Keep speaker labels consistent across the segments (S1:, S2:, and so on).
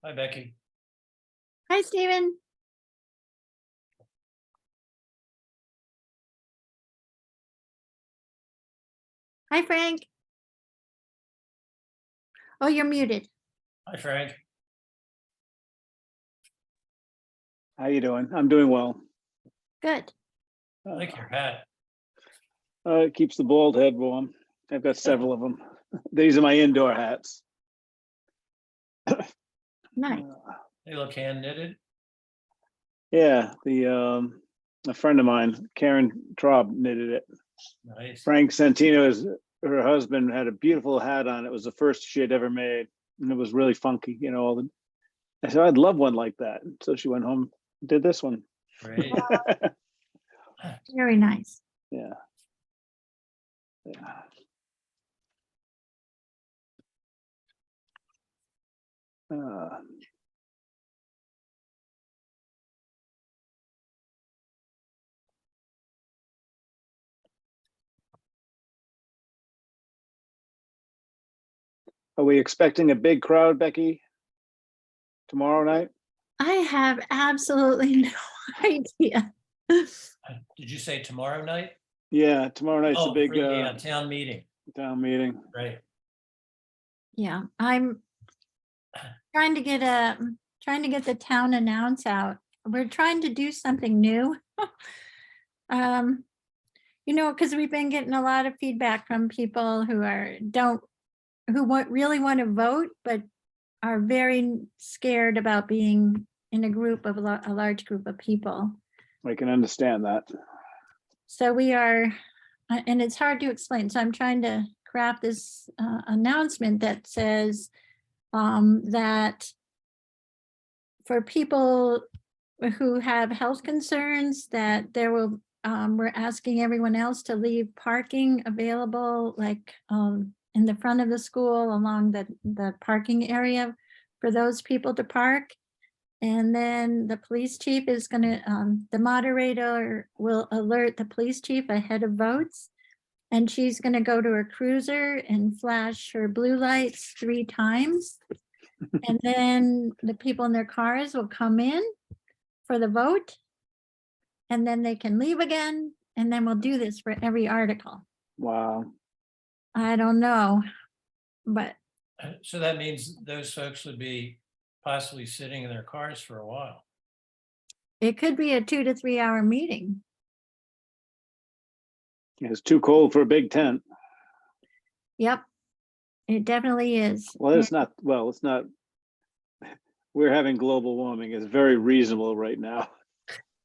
S1: Hi, Becky.
S2: Hi, Stephen. Hi, Frank. Oh, you're muted.
S1: Hi, Frank.
S3: How you doing? I'm doing well.
S2: Good.
S1: I like your hat.
S3: It keeps the bald head warm. I've got several of them. These are my indoor hats.
S2: Nice.
S1: They look hand knitted.
S3: Yeah, a friend of mine, Karen Traub, knitted it.
S1: Nice.
S3: Frank Santino's, her husband, had a beautiful hat on. It was the first she had ever made, and it was really funky. You know, I said I'd love one like that. So she went home, and did this one.
S1: Great.
S2: Very nice.
S3: Yeah. Uh, are we expecting a big crowd, Becky, tomorrow night?
S2: I have absolutely no idea.
S1: Did you say tomorrow night?
S3: Yeah, tomorrow night's a
S1: Oh,
S3: big
S1: for the town meeting.
S3: town meeting.
S1: Right.
S2: Yeah, I'm trying to get the town announce out. We're trying to do something new. Because we've been getting a lot of feedback from people who really want to vote, but are very scared about being in a group of a large group of people.
S3: I can understand that.
S2: So we are, and it's hard to explain. So I'm trying to craft this announcement that says that for people who have health concerns, that we're asking everyone else to leave parking available, like in the front of the school along the parking area for those people to park. And then the police chief is the moderator will alert the police chief ahead of votes. And she's gonna go to her cruiser and flash her blue lights 3 times. And then the people in their cars will come in for the vote. And then they can leave again. And then we'll do this for every article.
S3: Wow.
S2: I don't know, but
S1: So that means those folks would be possibly sitting in their cars for a while.
S2: it could be a 2 to 3 hour meeting.
S3: It's too cold for a big tent.
S2: Yep, it definitely is.
S3: Well, it's not, we're having global warming. It's very reasonable right now.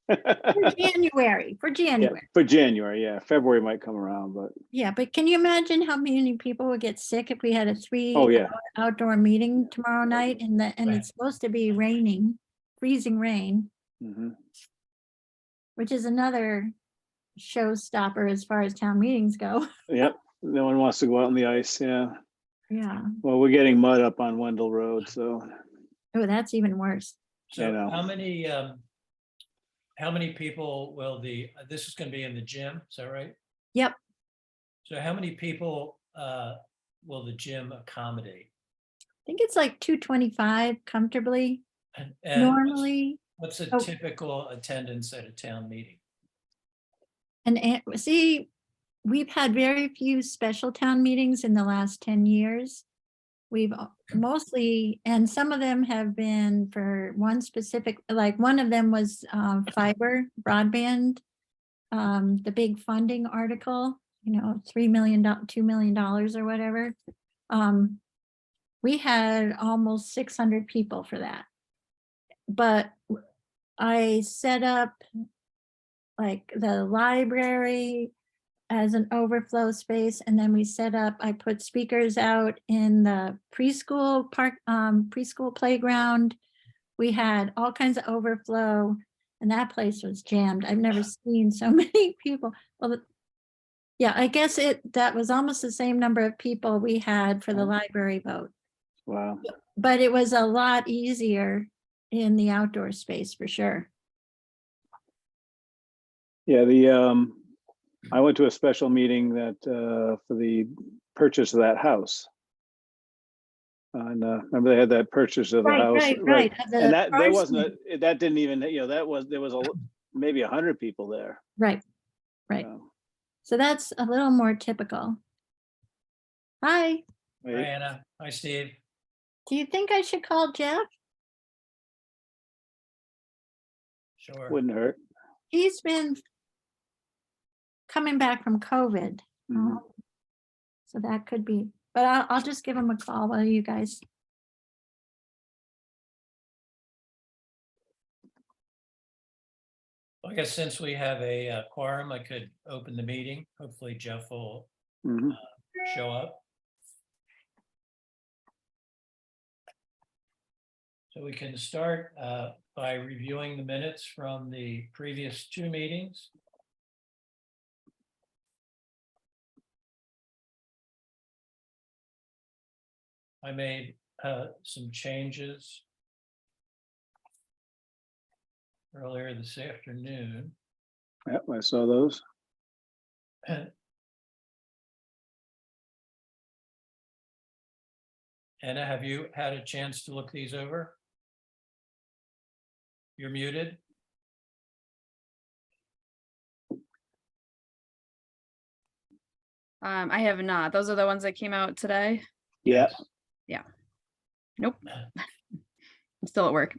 S2: For January,
S3: Yeah, for January, yeah. February might come around, but
S2: Yeah, but can you imagine how many people would get sick if we had a 3
S3: oh yeah.
S2: outdoor meeting tomorrow night and
S1: Right.
S2: it's supposed to be raining, freezing rain,
S3: Mhm.
S2: which is another showstopper as far as town meetings go.
S3: Yep. No one wants to go out on the ice. Yeah.
S2: Yeah.
S3: Well, we're getting mud up on Wendell Road, so
S2: Oh, that's even worse.
S1: So
S3: know.
S1: how many people will this is going to be in the gym, is that right?
S2: Yep.
S1: So how many people will the gym accommodate?
S2: I think it's like 225 comfortably.
S1: And
S2: Normally,
S1: what's a
S2: Oh.
S1: typical attendance at a town meeting?
S2: and see, we've had very few special town meetings in the last 10 years. We've mostly, and some of them have been for one specific, like one of them was fiber broadband, the big funding article, $3 million, $2 million or whatever. We had almost 600 people for that. But I set up like the library as an overflow space. And then I put speakers out in the preschool park, preschool playground. We had all kinds of overflow and that place was jammed. I've never seen so many people. Well, yeah, I guess that was almost the same number of people we had for the library vote,
S3: Wow.
S2: but it was a lot easier in the outdoor space for sure.
S3: Yeah, I went to a special meeting that for the purchase of that house. And remember they had that purchase of a
S2: Right,
S3: house,
S2: right.
S3: And that wasn't, that didn't even, there was maybe 100 people there.
S2: Right, right. So that's a little more typical. Hi,
S1: Hi, Anna. Hi, Steve.
S2: do you think I should call Jeff?
S1: Sure.
S3: Wouldn't hurt.
S2: He's been coming back from COVID.
S3: Mhm.
S2: So that could be, but I'll just give him a call while you guys.
S1: I guess since we have a quorum, I could open the meeting. Hopefully Jeff will
S3: Mhm.
S1: show up. So we can start by reviewing the minutes from the previous 2 meetings. I made some changes earlier this afternoon.
S3: Yep, I saw those.
S1: Anna, have you had a chance to look these over? You're muted.
S4: I have not. Those are the ones that came out today.
S3: Yeah.
S4: Nope. I'm still at work.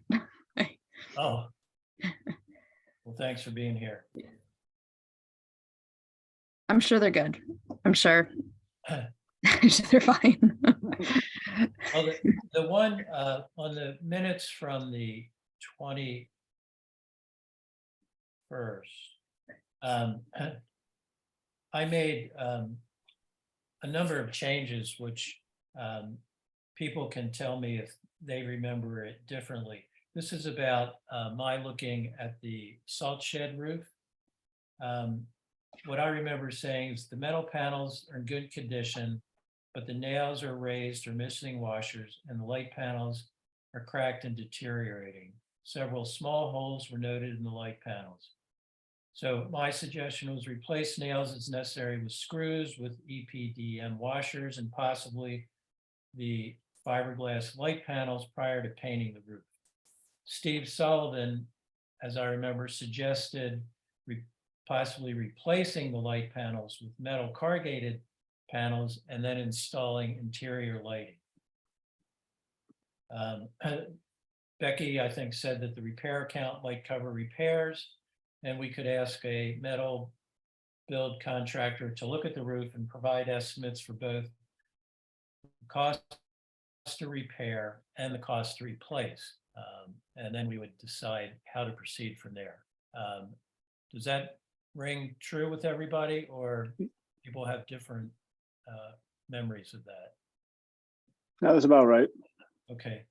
S1: Oh. Well, thanks for being here.
S4: I'm sure they're good. I'm sure. They're fine.
S1: Well, the one on the minutes from the 21st, I made a number of changes, which people can tell me if they remember it differently. This is about my looking at the salt shed roof. What I remember saying is the metal panels are in good condition, but the nails are raised or missing washers, and the light panels are cracked and deteriorating. Several small holes were noted in the light panels. So my suggestion was replace nails as necessary with screws with EPDM washers and possibly the fiberglass light panels prior to painting the roof. Steve Sullivan, as I remember, suggested possibly replacing the light panels with metal corrugated panels and then installing interior lighting. Becky, I think, said that the repair account might cover repairs, and we could ask a metal build contractor to look at the roof and provide estimates for both the cost to repair and the cost to replace. And then we would decide how to proceed from there. Does that ring true with everybody, or people have different memories of that?
S3: That was about right.
S1: Okay.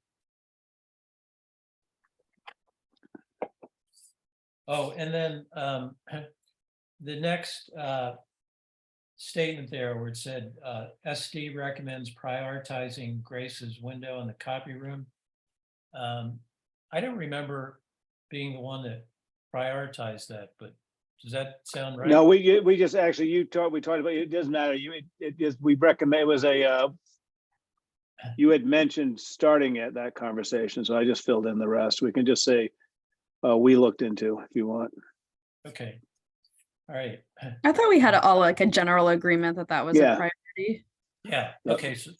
S1: Oh, and then the next statement there where it said SD recommends prioritizing Grace's window in the copy room. I don't remember being the one that prioritized that, but does that sound right?
S3: No, we just actually, we talked about, it doesn't matter. It just, we recommend, it was you had mentioned starting at that conversation, so I just filled in the rest. We can just say, we looked into if you want.
S1: Okay. All right.
S4: I thought we had all like a general agreement that that was
S3: Yeah.
S4: a priority.
S1: Yeah.
S3: Yep.
S1: Okay. So,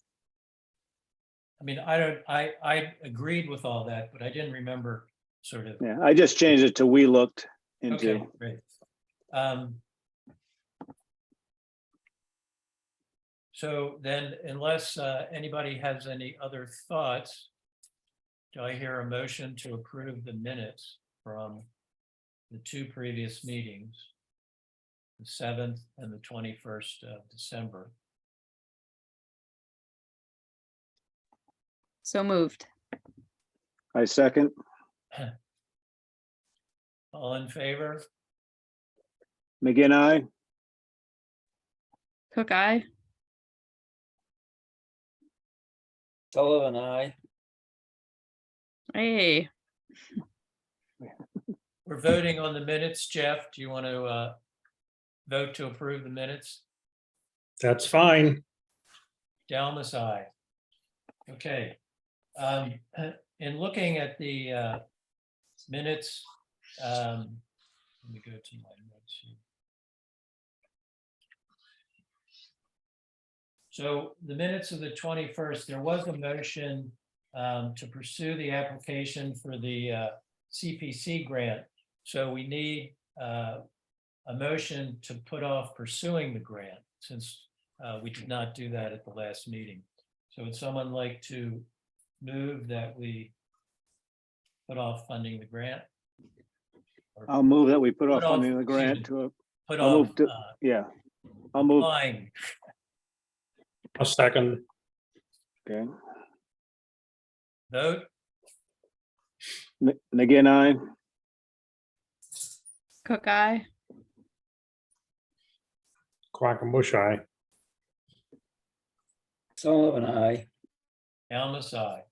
S1: I mean, I agreed with all that, but I didn't remember sort of.
S3: Yeah, I just changed it to we looked into.
S1: Okay, great. So then, unless anybody has any other thoughts, do I hear a motion to approve the minutes from the 2 previous meetings, the 7th and the 21st of December?
S4: So moved.
S3: I second.
S1: All in favor?
S3: McGinn, aye.
S4: Cook eye.
S5: Sullivan, aye.
S4: Hey,
S1: We're voting on the minutes. Jeff, do you want to vote to approve the minutes?
S6: That's fine.
S1: Dalmas, aye. Okay. In looking at the minutes, let me go to my notes here. So the minutes of the 21st, there was a motion to pursue the application for the CPC grant. So we need a motion to put off pursuing the grant since we did not do that at the last meeting. So would someone like to move that we put off funding the grant? Or
S3: I'll move that we put off
S1: Put off,
S3: funding the grant
S1: excuse
S3: to a,
S1: put
S3: I'll
S1: off
S3: move to, yeah. I'll move,
S1: applying.
S6: A second.
S3: okay.
S1: Vote.
S3: McGinn, aye.
S4: Cook eye.
S6: Quackenbush, aye.
S5: Sullivan, I.
S1: Almus, aye.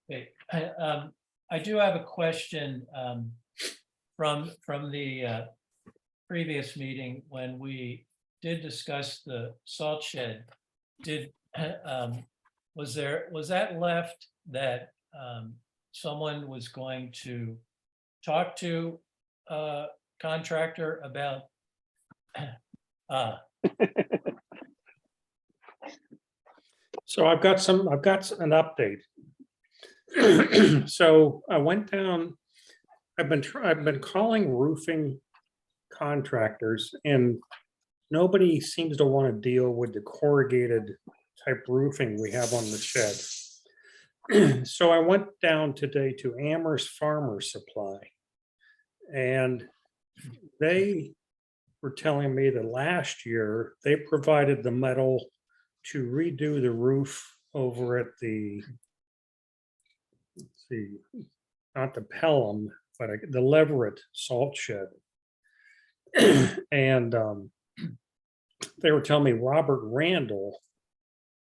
S1: Okay, I do have a question from the previous meeting when we did discuss the salt shed. Did was that left that someone was going to talk to a contractor about
S6: So I've got an update. So I went down, I've been calling roofing contractors and nobody seems to want to deal with the corrugated type roofing we have on the shed. So I went down today to Amherst Farmer Supply. And they were telling me that last year they provided the metal to redo the roof over at the, let's see, not the Pelham, but the Leverett salt shed. And they were telling me Robert Randall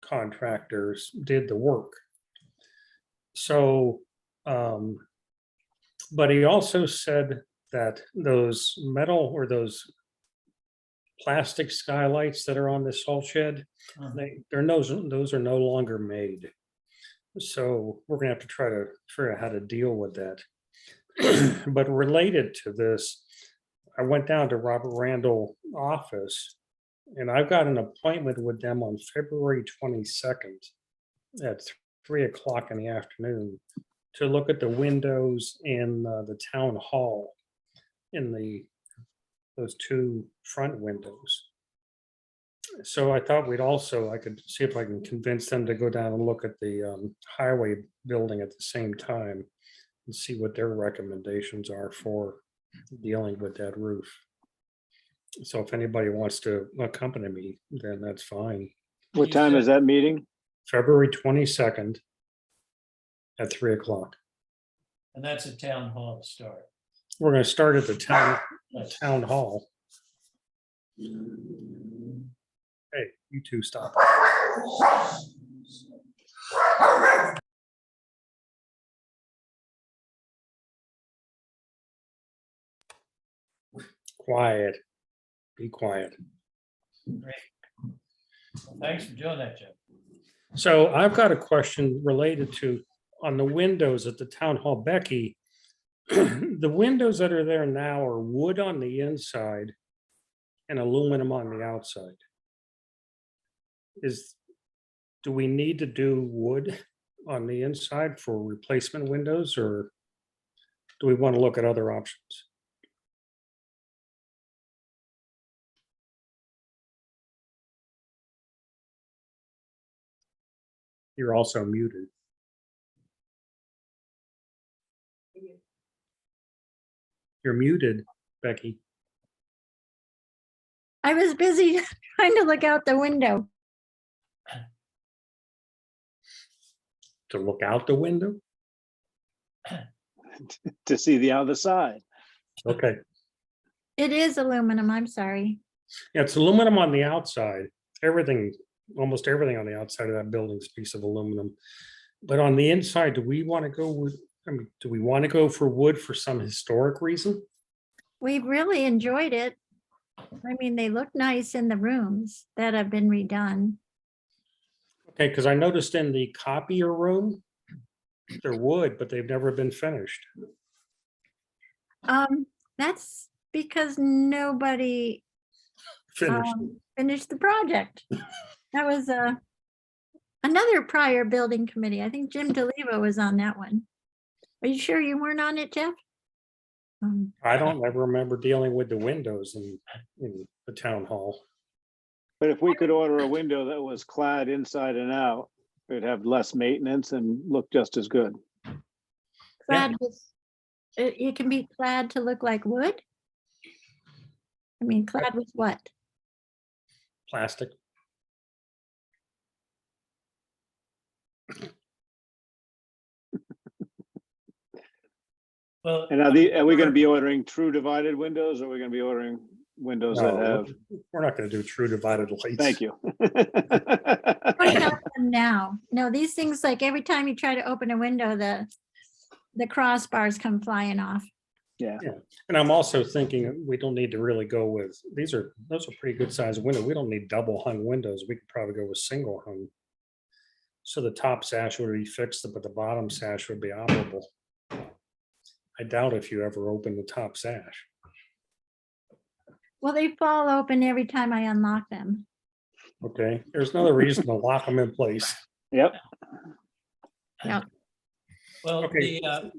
S6: contractors did the work. So, but he also said that those metal or those plastic skylights that are on the salt shed, those are no longer made. So we're gonna have to try to figure out how to deal with that. But related to this, I went down to Robert Randall office and I've got an appointment with them on February 22nd at 3 o'clock in the afternoon to look at the windows in the town hall in those two front windows. So I thought I could see if I can convince them to go down and look at the highway building at the same time and see what their recommendations are for dealing with that roof. So if anybody wants to accompany me, then that's fine.
S3: What time is that meeting?
S6: February 22nd at 3 o'clock.
S1: and that's a town hall to start.
S6: We're gonna start at the town hall. Hey, you two stop. Quiet. Be quiet.
S1: Great. Well, thanks for doing that, Jim.
S6: So I've got a question related to, on the windows at the town hall, Becky. The windows that are there now are wood on the inside and aluminum on the outside. Do we need to do wood on the inside for replacement windows, or do we want to look at other options? You're also muted. You're muted, Becky.
S2: I was busy trying to look out the window.
S6: To look out the window?
S3: To see the other side.
S6: Okay.
S2: It is aluminum, I'm sorry.
S6: Yeah, it's aluminum on the outside. Almost everything on the outside of that building is a piece of aluminum. But on the inside, do we want to go for wood for some historic reason?
S2: We've really enjoyed it. I mean, they look nice in the rooms that have been redone.
S6: Okay, because I noticed in the copier room, they're wood, but they've never been finished.
S2: That's because nobody
S6: Finished.
S2: finished the project. That was another prior building committee. I think Jim DeLeva was on that one. Are you sure you weren't on it, Jeff?
S6: I don't ever remember dealing with the windows in the town hall.
S3: But if we could order a window that was clad inside and out, it'd have less maintenance and look just as good.
S2: Clad with, it can be clad to look like wood? I mean, clad with what?
S6: Plastic.
S1: Well,
S3: And are we gonna be ordering true divided windows, or are we gonna be ordering windows that
S6: No,
S3: have?
S6: we're not going to do true divided lights.
S3: Thank you.
S2: What about them now? No, these things, like every time you try to open a window, the crossbars come flying off.
S3: Yeah,
S6: And I'm also thinking we don't need to really go with, those are pretty good sized windows. We don't need double hung windows. We could probably go with single hung. So the top sash would be fixed, but the bottom sash would be operable. I doubt if you ever open the top sash.
S2: Well, they fall open every time I unlock them.
S6: Okay, there's another reason to lock them in place.
S3: yep.
S1: well,
S6: Okay.
S1: the,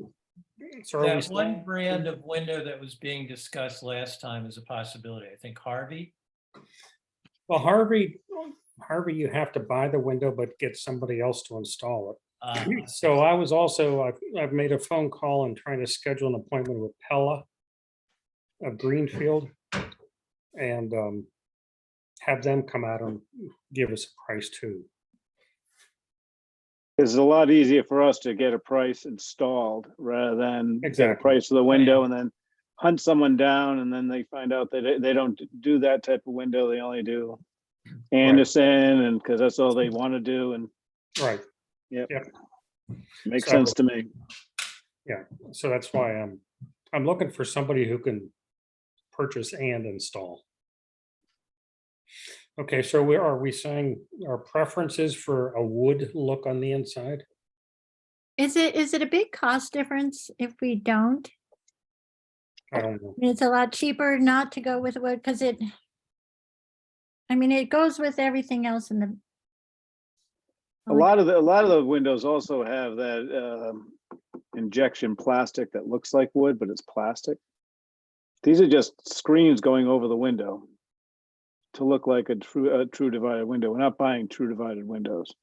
S6: So are we
S1: that one
S6: saying-
S1: brand of window that was being discussed last time is a possibility. I think Harvey.
S6: Well, Harvey, you have to buy the window, but get somebody else to install it. So I was also, I've made a phone call and trying to schedule an appointment with Pella of Greenfield and have them come out and give us a price too.
S3: It's a lot easier for us to get a price installed rather than get a
S6: Exactly.
S3: price of the window and then hunt someone down, and then they find out that they don't do that type of window. They only do Anderson, and because that's all they want to do, and
S6: Right,
S3: makes
S6: So-
S3: sense to me.
S6: so that's why I'm looking for somebody who can purchase and install. Okay, so are we saying our preferences for a wood look on the inside?
S2: Is it a big cost difference if we don't?
S6: I don't know.
S2: I mean, it's a lot cheaper not to go with wood because it goes with everything else in the.
S3: A lot of the windows also have that injection plastic that looks like wood, but it's plastic. These are just screens going over the window to look like a true divided window. We're not buying true divided windows.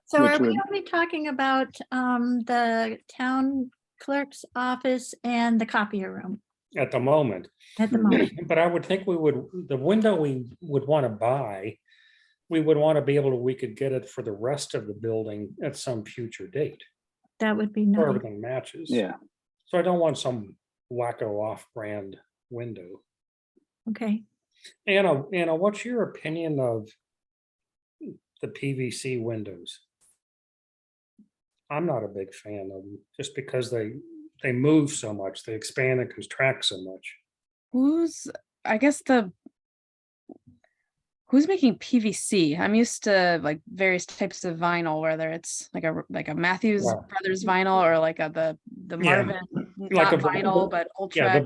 S2: So
S3: which
S2: are we
S3: would-
S2: only talking about the town clerk's office and the copier room
S6: At the moment,
S2: at the moment?
S6: but I would think the window we would want to buy, we would want to be able to, we could get it for the rest of the building at some future date.
S2: That would be
S6: So
S2: nice.
S6: everything matches.
S3: Yeah,
S6: So I don't want some wacko off-brand window.
S2: Okay.
S6: Anna, what's your opinion of the PVC windows? I'm not a big fan of them, just because they move so much, they expand and contract so much.
S4: I guess who's making PVC? I'm used to like various types of vinyl, whether it's like a Matthews
S6: Yeah.
S4: Brothers vinyl or like the
S6: Yeah.
S4: Marvin,
S6: Like
S4: not
S6: a
S4: vinyl, but
S6: Yeah,
S4: Ultra.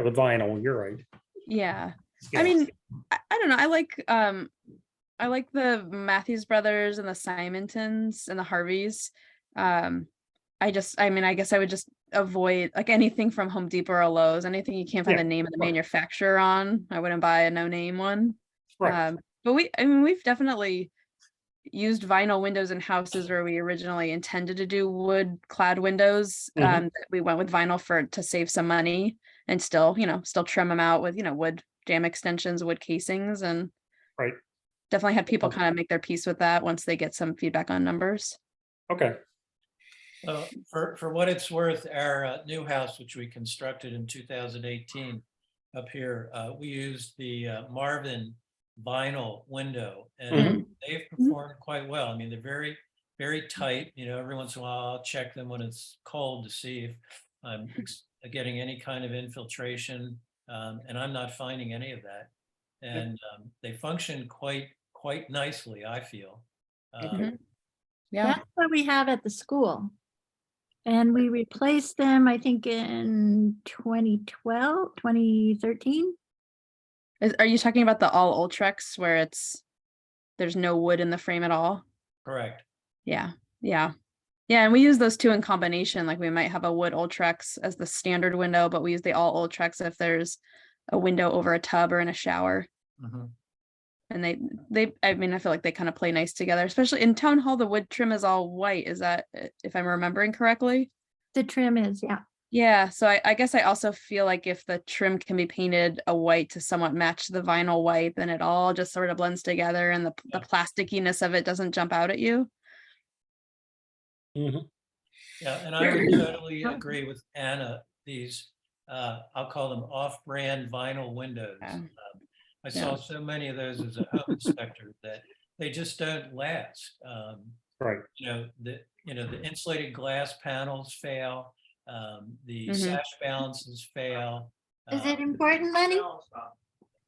S6: the vinyl, you're right.
S4: Yeah.
S6: Yeah.
S4: I mean, I don't know. I like the Matthews Brothers and the Simontons and the Harveys. I guess I would just avoid like anything from Home Depot or Lowe's, anything you can't find
S6: Yeah,
S4: the name of the
S6: right.
S4: manufacturer on. I wouldn't buy a no-name one.
S6: Right.
S4: But we've definitely used vinyl windows in houses where we originally intended to do wood clad windows.
S6: Mhm.
S4: We went with vinyl to save some money and still trim them out with, wood jam extensions, wood casings, and
S6: Right.
S4: definitely had people kind of make their peace with that once they get some feedback on numbers.
S6: Okay.
S1: For what it's worth, our new house, which we constructed in 2018 up here, we used the Marvin vinyl window, and they've performed quite well. I mean, they're very, very tight. Every once in a while I'll check them when it's cold to see if I'm getting any kind of infiltration. And I'm not finding any of that. And they function quite nicely, I feel.
S4: Mhm. Yeah,
S2: That's what we have at the school. And we replaced them, I think, in 2012, 2013.
S4: are you talking about the all Ultrex where there's no wood in the frame at all?
S1: Correct.
S4: Yeah, yeah. Yeah, and we use those two in combination. Like we might have a wood Ultrex as the standard window, but we use the all Ultrex if there's a window over a tub or in a shower.
S1: Mhm.
S4: And I mean, I feel like they kind of play nice together, especially in town hall. The wood trim is all white. Is that, if I'm remembering correctly?
S2: The trim is, yeah.
S4: Yeah, so I guess I also feel like if the trim can be painted a white to somewhat match the vinyl white, then it all just sort of blends together and the
S1: Yeah.
S4: plasticiness of it doesn't jump out at you.
S6: Mhm.
S1: Yeah, and I would totally agree with Anna. These, I'll call them off-brand vinyl windows.
S4: Yeah.
S1: I saw so many of those as a home inspector that they just don't last.
S6: Right.
S1: The insulated glass panels fail. The
S4: Mhm.
S1: sash balances fail.
S2: Is it important, Lenny? Are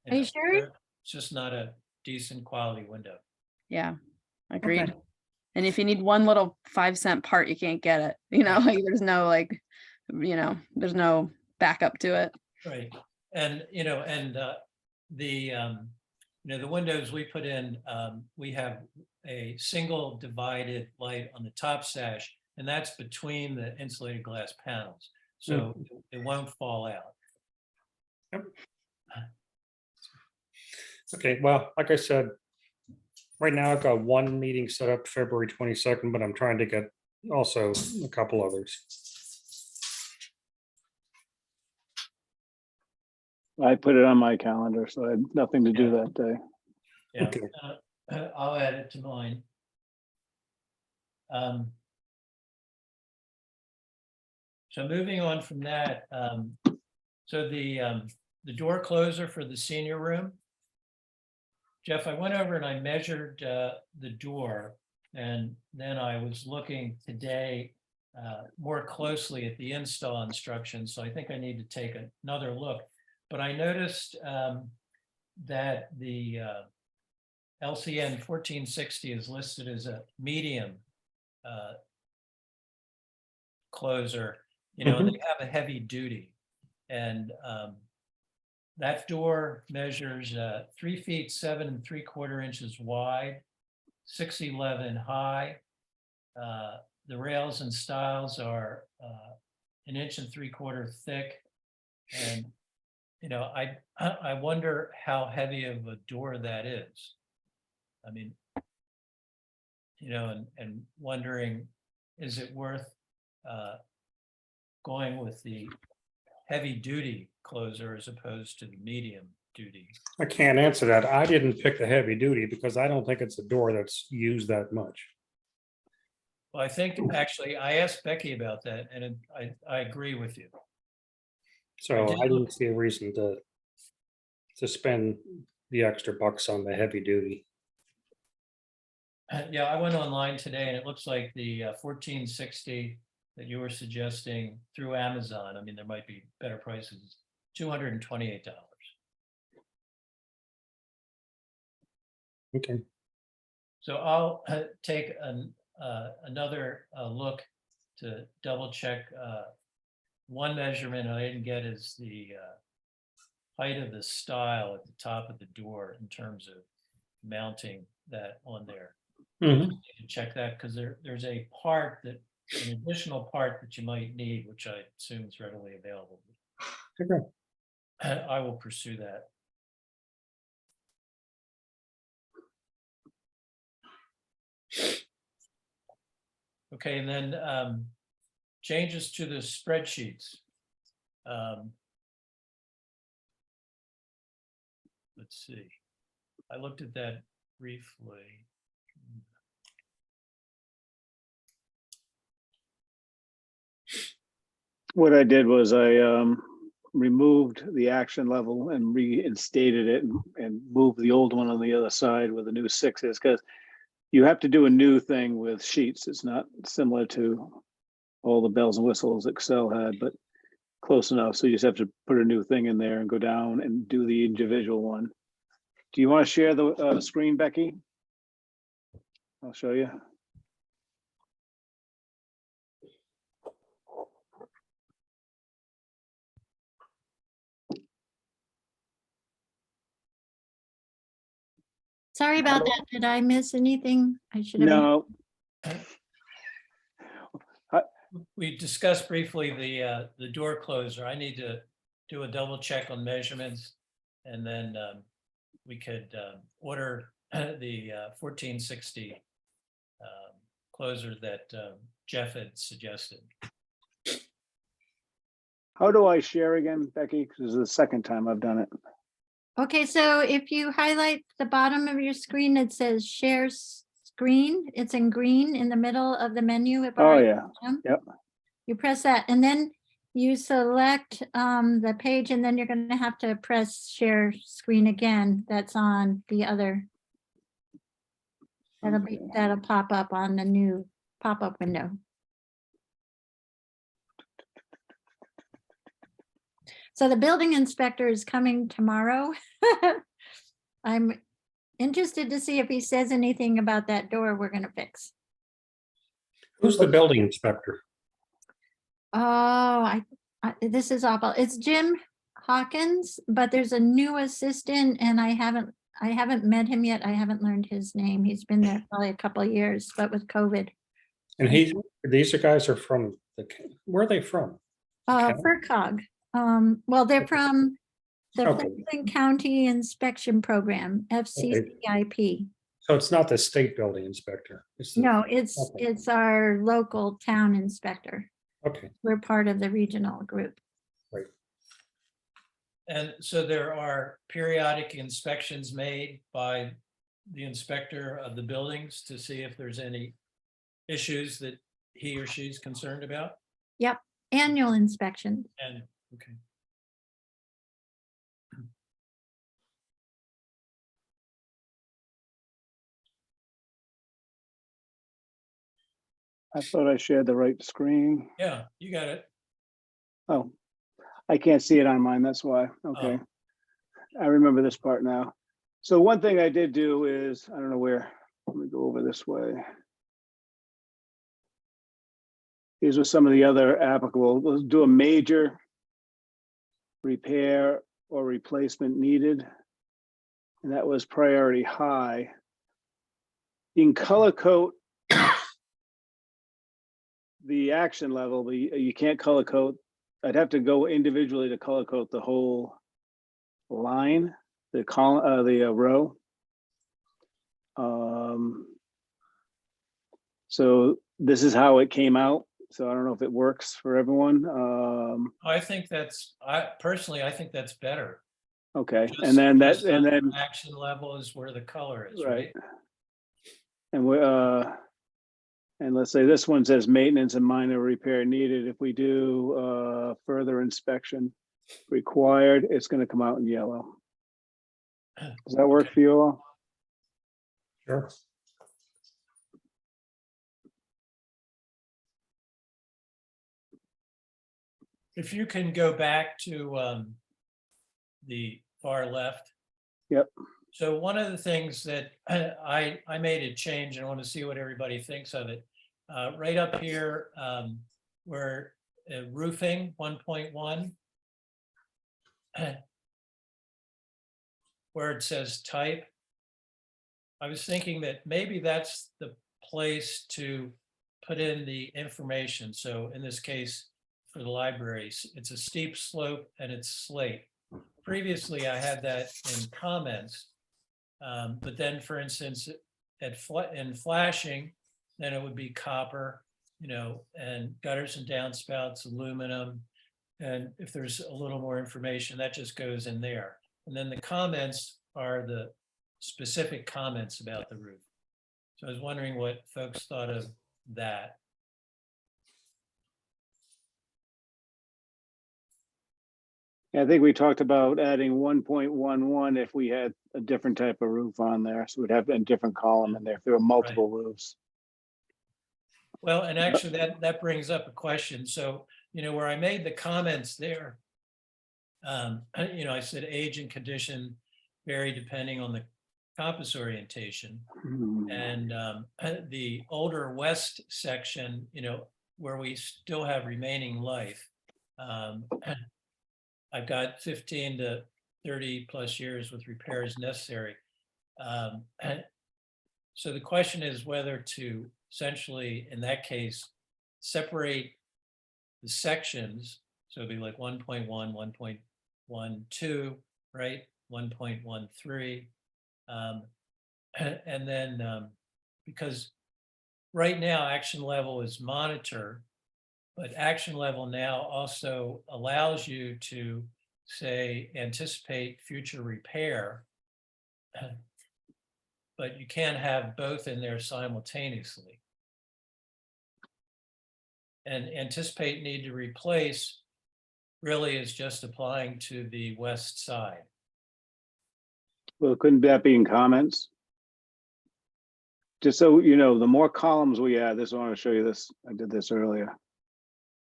S2: you sure?
S1: It's just not a decent quality window.
S4: Yeah, agreed.
S2: Okay.
S4: And if you need one little 5-cent part, you can't get it. Like there's no there's no backup to it.
S1: Right. And, the windows we put in, we have a single divided light on the top sash, and that's between the insulated glass panels. So it won't fall out.
S6: Okay, well, like I said, right now I've got one meeting set up February 22nd, but I'm trying to get also a couple others.
S3: I put it on my calendar, so I had nothing to do that day.
S1: Yeah,
S6: Okay.
S1: I'll add it to mine. So moving on from that, so the door closer for the senior room. Jeff, I went over and I measured the door, and then I was looking today more closely at the install instructions. So I think I need to take another look. But I noticed that the LCN 1460 is listed as a medium closer, and they have a heavy duty. And that door measures 3 feet 7 3/4 inches wide, 6'11" high. The rails and stiles are 1 3/4 inches thick. And, I wonder how heavy of a door that is. I mean, and wondering, is it worth going with the heavy duty closer as opposed to the medium duty?
S6: I can't answer that. I didn't pick the heavy duty because I don't think it's a door that's used that much.
S1: Well, I think actually I asked Becky about that, and I agree with you.
S6: So
S1: did
S6: I
S1: look-
S6: didn't see a reason to spend the extra bucks on the heavy duty.
S1: Yeah, I went online today and it looks like the 1460 that you were suggesting through Amazon, I mean, there might be better prices, $228.
S6: Okay.
S1: So I'll take another look to double check. One measurement I didn't get is the height of the stile at the top of the door in terms of mounting that on there.
S6: Mhm.
S1: Need to check that because there's an additional part that you might need, which I assume is readily available.
S6: Okay.
S1: I will pursue that. Okay, and then changes to the spreadsheets. Let's see. I looked at that briefly.
S3: What I did was I removed the action level and reinstated it and moved the old one on the other side where the new 6 is, because you have to do a new thing with sheets. It's not similar to all the bells and whistles Excel had, but close enough. So you just have to put a new thing in there and go down and do the individual one. Do you want to share the screen, Becky? I'll show you.
S2: Sorry about that. Did I miss anything? I should have.
S3: No,
S1: We discussed briefly the door closer. I need to do a double check on measurements. And then we could order the 1460 closer that Jeff had suggested.
S3: how do I share again, Becky? Because this is the second time I've done it.
S2: Okay, so if you highlight the bottom of your screen, it says share screen. It's in green in the middle of the menu. at
S3: Oh,
S2: bottom.
S3: yeah. Yep.
S2: You press that and then you select the page and then you're going to have to press share screen again. That's on the other. That'll pop up on the new pop-up window. So the building inspector is coming tomorrow. I'm interested to see if he says anything about that door we're gonna fix.
S6: Who's the building inspector?
S2: Oh, this is awful. It's Jim Hawkins, but there's a new assistant and I haven't met him yet. I haven't learned his name. He's been there probably a couple of years, but with COVID.
S6: And these guys are from where are they from? Okay.
S2: FERCog. Well, they're from the
S6: Okay.
S2: Franklin County Inspection Program, FCCIP.
S6: So it's not the state building inspector. It's the-
S2: No,
S6: Okay.
S2: it's our local town inspector.
S6: Okay,
S2: We're part of the regional group.
S6: right.
S1: And so there are periodic inspections made by the inspector of the buildings to see if there's any issues that he or she's concerned about.
S2: Yep, annual inspection.
S1: And, okay.
S3: I thought I shared the right screen.
S1: Yeah, you got it.
S3: Oh, I can't see it on mine. That's why. Okay. I remember this part now. So one thing I did do is, I don't know where, let me go over this way. These are some of the other applicable. Let's do a major repair or replacement needed. And that was priority high. You can color code the action level, but you can't color code. I'd have to go individually to color code the whole line, the column, the row. So this is how it came out. So I don't know if it works for everyone.
S1: I think personally, I think that's better.
S3: Okay,
S1: Just-
S3: and then that,
S1: just
S3: and
S1: under
S3: then,
S1: action level is where the color is,
S3: right.
S1: right?
S3: And we, and let's say this one says maintenance and minor repair needed. If we do further inspection required, it's gonna come out in yellow. Does that work for you all?
S6: Sure.
S1: If you can go back to the far left.
S3: Yep.
S1: So one of the things that I made a change and I want to see what everybody thinks of it. Right up here, where roofing 1.1, where it says type. I was thinking that maybe that's the place to put in the information. So in this case, for the libraries, it's a steep slope and it's slate. Previously, I had that in comments, but then, for instance, in flashing, then it would be copper, and gutters and downspouts, aluminum. And if there's a little more information, that just goes in there. And then the comments are the specific comments about the roof. So I was wondering what folks thought of that.
S3: I think we talked about adding 1.11 if we had a different type of roof on there. So we'd have a different column in there if there were multiple roofs.
S1: Well, and actually that brings up a question. So where I made the comments there, I said age and condition vary depending on the compass orientation. And the older west section, where we still have remaining life, I've got 15 to 30 plus years with repairs necessary. So the question is whether to essentially, in that case, separate the sections. So it'd be like 1.1, 1.12, right? 1.13. And then because right now action level is monitor, but action level now also allows you to say anticipate future repair, but you can't have both in there simultaneously. And anticipate need to replace really is just applying to the west side.
S3: Well, couldn't that be in comments? Just so you know, the more columns we add, I want to show you this. I did this earlier.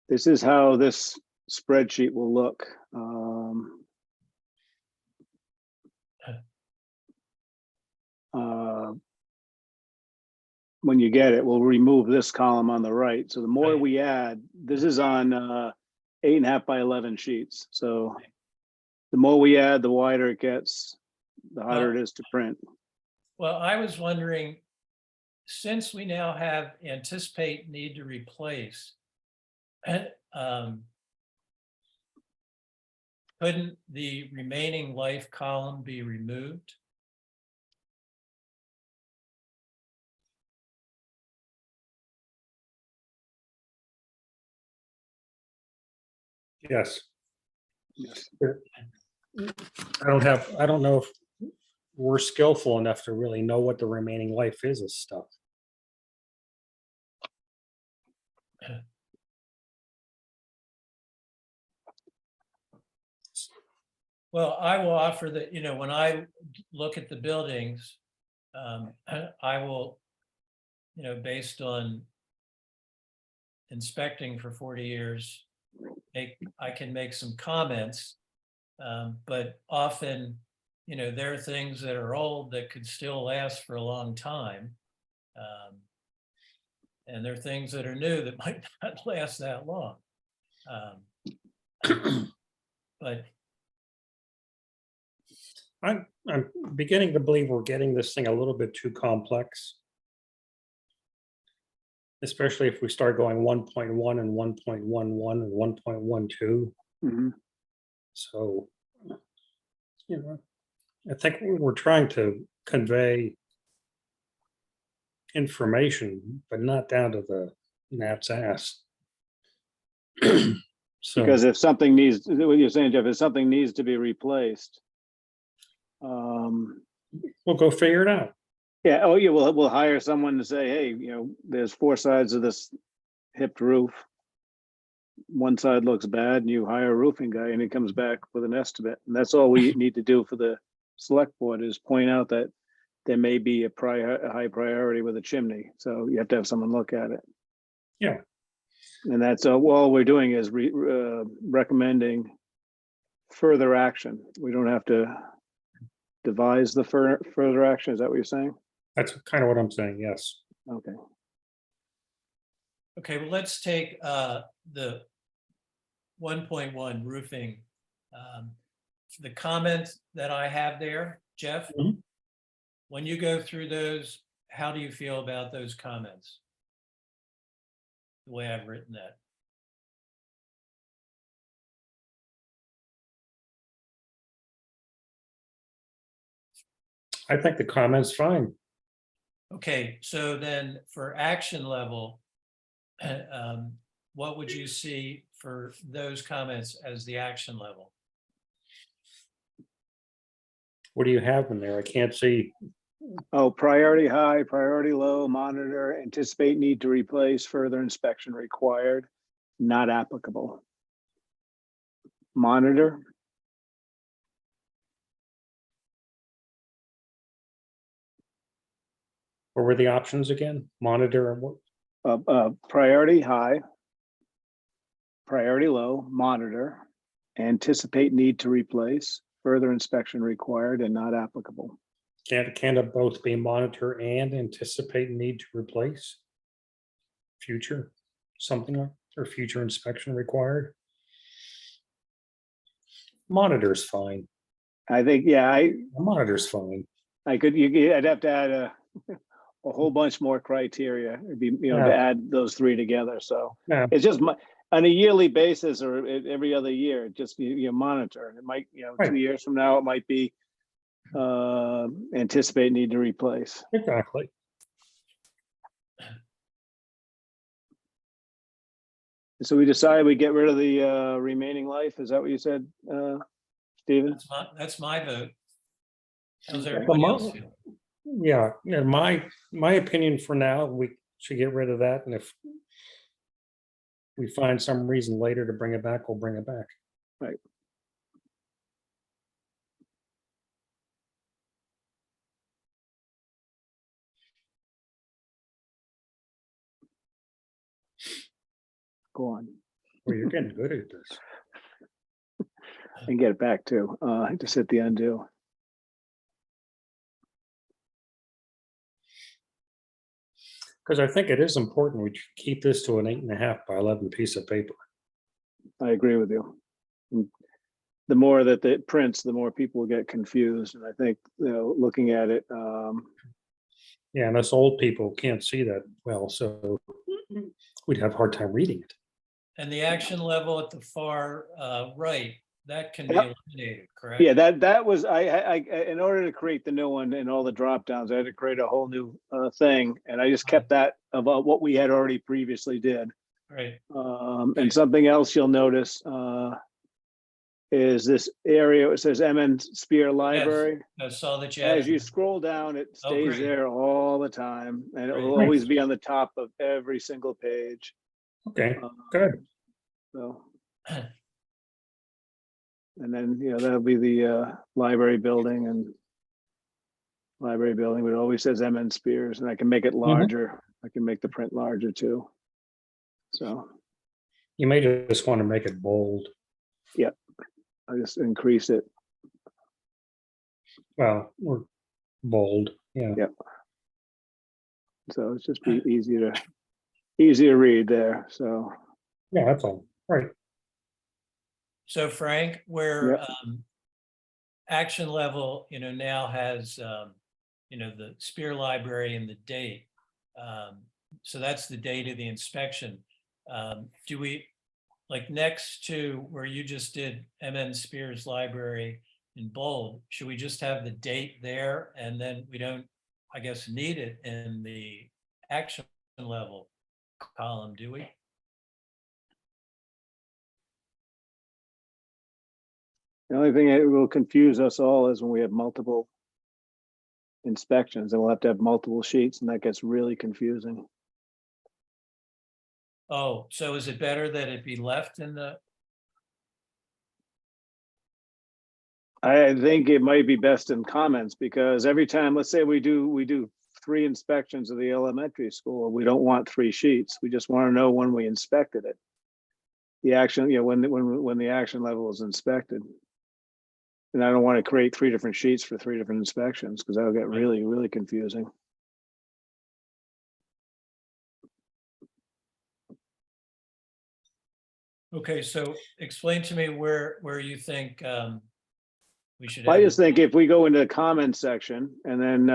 S3: This is how this spreadsheet will look. When you get it, we'll remove this column on the right. So the more
S1: Right.
S3: we add, this is on 8.5 by 11 sheets. So the more we add, the wider it gets, the harder it is to print.
S1: Well, I was wondering, since we now have anticipate need to replace, couldn't the remaining life column be removed?
S6: Yes.
S3: Yes.
S6: I don't know if we're skillful enough to really know what the remaining life is of stuff.
S1: Well, I will offer that, when I look at the buildings, I will, based on inspecting for 40 years, I can make some comments, but often, there are things that are old that could still last for a long time. And there are things that are new that might not last that long. But
S6: I'm beginning to believe we're getting this thing a little bit too complex. Especially if we start going 1.1 and 1.11 and 1.12.
S3: Mhm.
S6: So, I think we're trying to convey information, but not down to the gnat's ass. So,
S3: Because if something needs, what you're saying, Jeff, if something needs to be replaced,
S6: we'll go figure it out.
S3: yeah, oh yeah, we'll hire someone to say, hey, there's 4 sides of this hipped roof. One side looks bad, and you hire a roofing guy, and he comes back with an estimate. And that's all we need to do for the select board is point out that there may be a high priority with a chimney. So you have to have someone look at it.
S6: Yeah.
S3: And that's all we're doing is recommending further action. We don't have to devise the further action. Is that what you're saying?
S6: That's kind of what I'm saying, yes.
S3: Okay.
S1: okay, well, let's take the 1.1 roofing. The comments that I have there, Jeff,
S6: Mhm.
S1: when you go through those, how do you feel about those comments? The way I've written that.
S6: I think the comment's fine.
S1: Okay, so then for action level, what would you see for those comments as the action level?
S6: What do you have in there? I can't see.
S3: Oh, priority high, priority low, monitor, anticipate need to replace, further inspection required, not applicable. Monitor,
S6: What were the options again? Monitor and what?
S3: priority high, priority low, monitor, anticipate need to replace, further inspection required and not applicable.
S6: Can't it both be monitor and anticipate need to replace? Future, something like, or future inspection required? Monitor's fine.
S3: I think, yeah,
S6: Monitor's fine.
S3: I'd have to add a whole bunch more criteria, it'd be, to
S6: Yeah.
S3: add those three together, so.
S6: Yeah.
S3: It's just on a yearly basis or every other year, just you monitor, it might,
S6: Right.
S3: 2 years from now, it might be anticipate need to replace.
S6: Exactly.
S3: So we decided we get rid of the remaining life, is that what you said, Stephen?
S1: That's my vote. How's
S3: Okay.
S1: everybody else feel?
S6: Yeah, my opinion for now, we should get rid of that, and if we find some reason later to bring it back, we'll bring it back.
S3: Right. Go on.
S6: Well, you're getting good at this.
S3: And get it back too, just hit the undo.
S6: Because I think it is important we keep this to an 8.5 by 11 piece of paper.
S3: I agree with you. And the more that it prints, the more people get confused, and I think, looking at it,
S6: Yeah, and us old people can't see that well, so we'd have a hard time reading it.
S1: And the action level at the far right, that can be
S3: Yep.
S1: eliminated, correct?
S3: yeah, that was, I, in order to create the new one and all the drop downs, I had to create a whole new thing, and I just kept that about what we had already previously did.
S1: Right,
S3: And something else you'll notice is this area, it says MN Spear Library.
S1: I saw that you
S3: As
S1: had,
S3: you scroll down, it
S1: Oh,
S3: stays
S1: great.
S3: there all the time, and it will
S1: Great.
S3: always be on the top of every single page.
S6: Okay,
S3: Um,
S6: good.
S3: So. And then, that'll be the library building, and library building, but it always says MN Spears, and I can make it larger. I can make the print larger too. So
S6: You may just want to make it bold.
S3: I just increase it.
S6: Well, or bold, yeah.
S3: Yeah. So it's just be easy to read there, so.
S6: Yeah, that's all. Right.
S1: so Frank, where
S3: Yep.
S1: action level, now has, the Spear Library and the date. So that's the date of the inspection. Do we, like next to where you just did MN Spears Library in bold, should we just have the date there and then we don't, I guess, need it in the action level column, do we?
S3: The only thing that will confuse us all is when we have multiple inspections, and we'll have to have multiple sheets, and that gets really confusing.
S1: Oh, so is it better that it be left in the,
S3: I think it might be best in comments, because every time, let's say we do 3 inspections of the elementary school, we don't want 3 sheets. We just want to know when we inspected it. The action, when the action level is inspected. And I don't want to create 3 different sheets for 3 different inspections, because that'll get really, really confusing.
S1: okay, so explain to me where you think we should.
S3: I
S1: have
S3: just
S1: it.
S3: think if we go into the comments section and then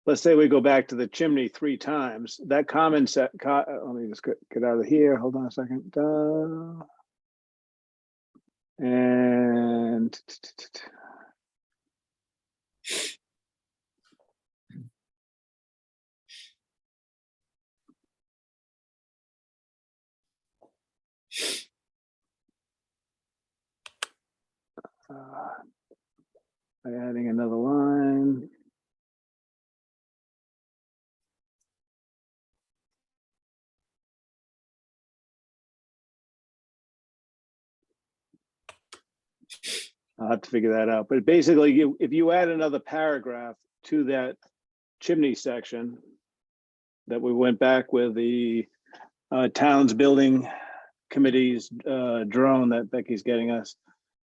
S3: let's say we go back to the chimney 3 times, that comment set, let me just get out of here. Hold on a second. And by adding another line. I'll have to figure that out. But basically, if you add another paragraph to that chimney section that we went back with the Towns Building Committee's drone that Becky's getting us.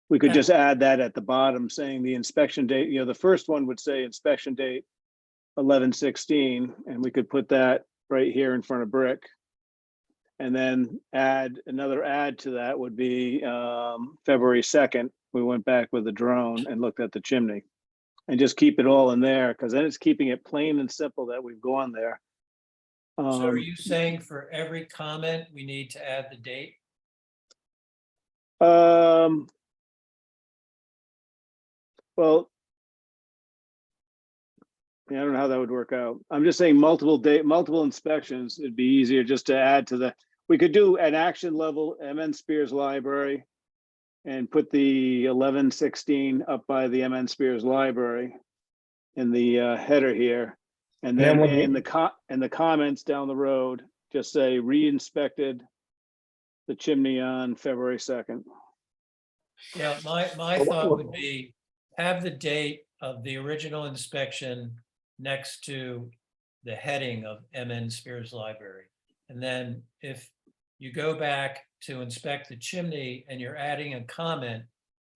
S3: We could just add that at the bottom saying the inspection date, the first one would say inspection date 11/16, and we could put that right here in front of Brick. And then add to that would be February 2nd. We went back with the drone and looked at the chimney, and just keep it all in there, because then it's keeping it plain and simple that we've gone there.
S1: So are you saying for every comment, we need to add the date?
S3: Well, yeah, I don't know how that would work out. I'm just saying multiple inspections. It'd be easier just to add to we could do an action level MN Spears Library and put the 11/16 up by the MN Spears Library in the header here. And then in the comments down the road, just say re-inspected the chimney on February 2nd.
S1: Yeah, my thought would be have the date of the original inspection next to the heading of MN Spears Library. And then if you go back to inspect the chimney and you're adding a comment,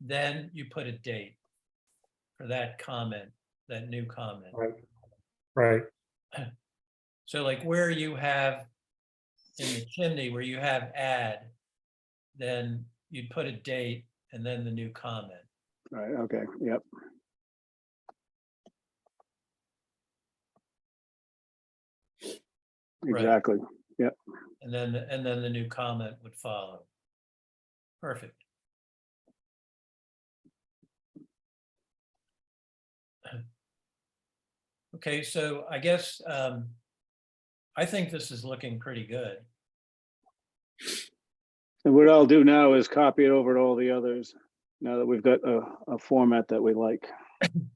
S1: then you put a date for that comment, that new comment.
S6: Right.
S1: So like where you have in the chimney, where you have add, then you'd put a date and then the new comment.
S3: Right, okay, yep.
S1: Right.
S3: Exactly, yep.
S1: And then the new comment would follow. Perfect. Okay, so I guess I think this is looking pretty good.
S3: And what I'll do now is copy it over to all the others, now that we've got a format that we like.
S1: And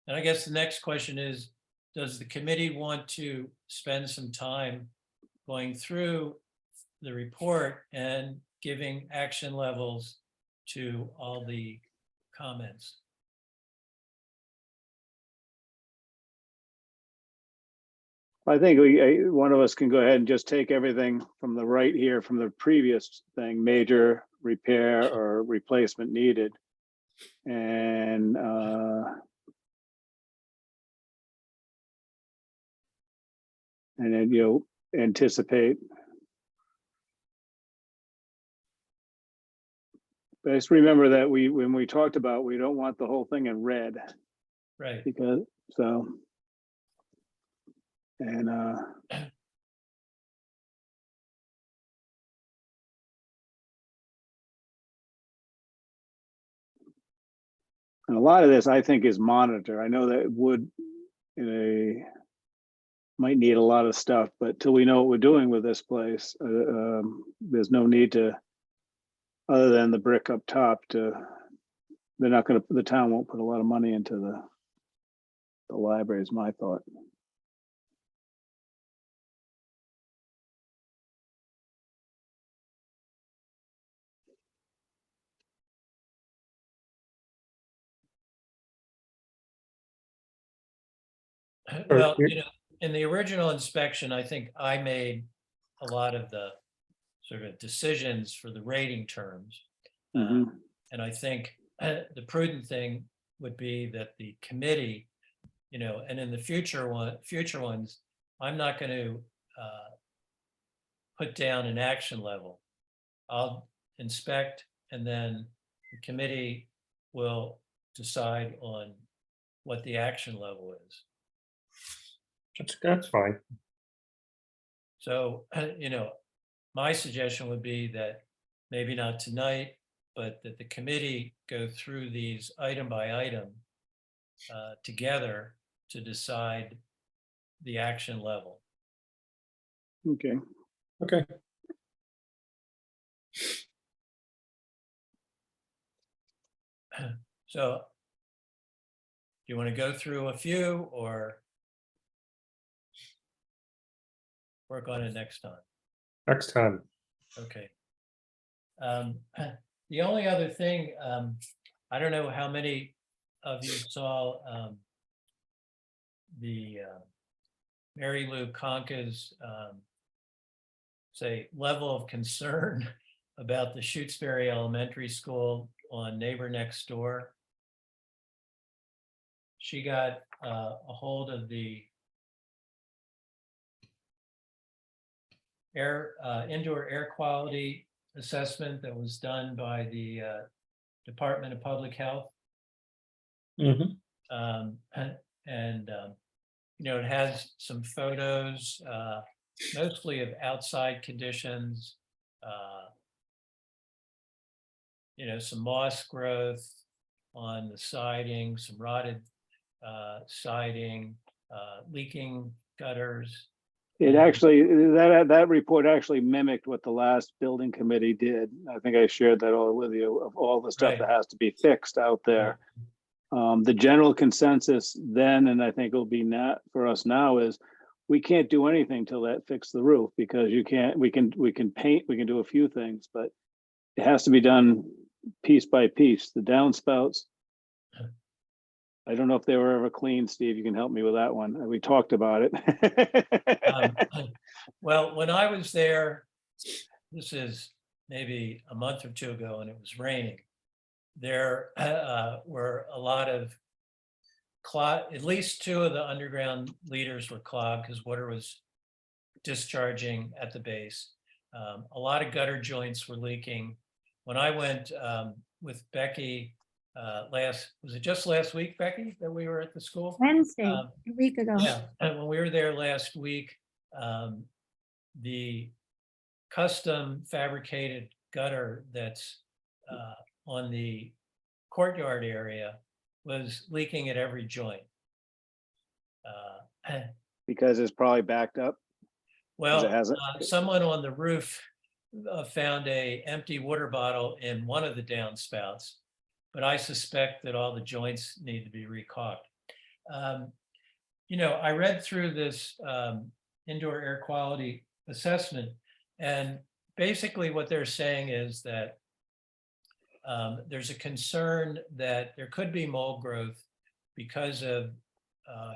S1: I guess the next question is, does the committee want to spend some time going through the report and giving action levels to all the comments?
S3: I think one of us can go ahead and just take everything from the right here, from the previous thing, major repair or replacement needed. And then, anticipate. But just remember that when we talked about, we don't want the whole thing in red,
S1: Right.
S3: because, so. And a lot of this, I think, is monitor. I know that might need a lot of stuff, but till we know what we're doing with this place, there's no need to, other than the brick up top, the town won't put a lot of money into the library, is my thought.
S1: Well, in the original inspection, I think I made a lot of the sort of decisions for the rating terms.
S3: Mhm.
S1: And I think the prudent thing would be that the committee, and in the future ones, I'm not going to put down an action level. I'll inspect, and then the committee will decide on what the action level is.
S6: That's fine.
S1: So, my suggestion would be that maybe not tonight, but that the committee go through these item by item together to decide the action level.
S3: Okay.
S6: Okay.
S1: So, do you want to go through a few or work on it next time?
S6: Next time.
S1: Okay. The only other thing, I don't know how many of you saw the Mary Lou Conca's say, level of concern about the Shutesbury Elementary School on Neighbor Next Door. She got a hold of the indoor air quality assessment that was done by the Department of Public Health.
S6: Mhm.
S1: It has some photos, mostly of outside conditions, some moss growth on the siding, some rotted siding, leaking gutters.
S3: It actually, that report actually mimicked what the last building committee did. I think I shared that all with you, of all the stuff
S1: Right.
S3: that has to be fixed out there. The general consensus then, and I think it'll be not for us now, is we can't do anything till that fix the roof, because we can paint, we can do a few things, but it has to be done piece by piece. The downspouts, I don't know if they were ever cleaned. Steve, you can help me with that one. We talked about it.
S1: Well, when I was there, this is maybe a month or two ago, and it was raining. There were a lot of at least two of the underground leaders were clogged because water was discharging at the base. A lot of gutter joints were leaking. When I went with Becky was it just last week, Becky, that we were at the school?
S2: Wednesday, a week ago.
S1: Yeah, and when we were there last week, the custom fabricated gutter that's on the courtyard area was leaking at every joint.
S3: Because it's probably backed up.
S1: Well,
S3: it hasn't?
S1: Someone on the roof found a empty water bottle in one of the downspouts, but I suspect that all the joints need to be recaulked. I read through this indoor air quality assessment, and basically what they're saying is that there's a concern that there could be mold growth because of